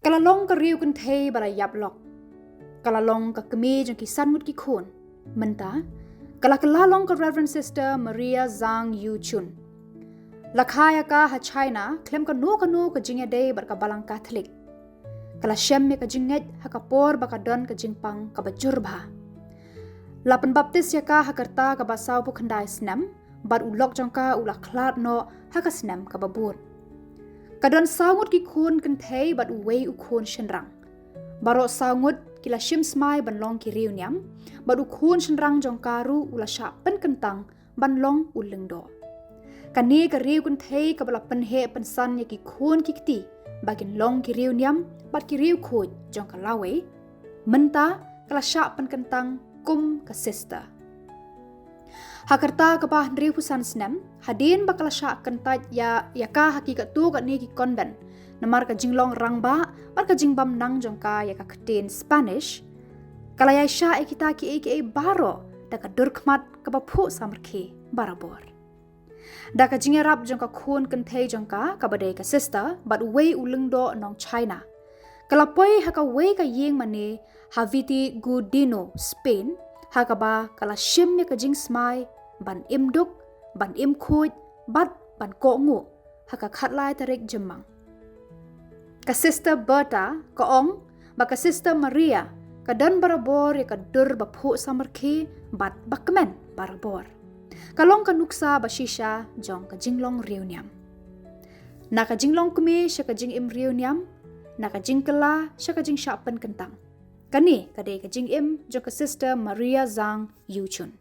Kalalong ka riu kan thei bala yap lok. Kalalong ka kemi jong ki sanmut ki khun. Menta, kalalong ka Reverend Sister Maria Zhang Yu Chun. Lakhaya ka ha China, klem ka no ka jingya day bar ka balang Catholic. Kala shem me ka jinget ha ka por baka don ka jingpang ka bajur bha. Lapan baptis ya ka ha karta ka basaw pu khandai snam, bar ulok jong ka ula klat no ha ka snam ka babur. Kadon sangut ki khun kan thei bat uwei u khun shenrang. Baro sangut kila shim smai ban long ki riu nyam, bat u khun shenrang jong karu ula sha pen kentang ban long uleng do. Kani ka riu kan thei ka bala pen he pen san ya ki khun ki kti, bakin long ki riu nyam, bat ki riu khun jong ka lawe. Menta kala sha pen kentang kum ka sister. Hakarta ka bah riu pusan snem, hadin bakal sya kentat ya ka hakikat tu kat ni ki konben. Namar ka jinglong rangba, bar ka jingbam nang jongka ya ka ketin Spanish. Kala ya sya kita ki baro, da ka durkmat ka bapu samarki barabor. Da ka jingerap jongka khun kenthei jongka ka badai ka sister, bat wei uleng do nong China. Kala poi haka wei ka yeng mane Haviti Gudino, Spain, haka ba kala shim ya ka jing smai, ban im duk, ban im kuj, bat ban ko ngu, haka khatlai tarik jemang. Ka sister Berta, ka ong, ba ka sister Maria, ka dan barabor ya ka dur bapu samarki, bat bakmen barabor. Kalong ka nuksa ba shisha, jong ka jinglong riunyam. Na ka jinglong kumi, siya ka jing im riunyam, na ka jing kala, siya ka jing syapan kentang. Kani, kadai ka jing im, jong ka sister Maria Zhang Yu Chun.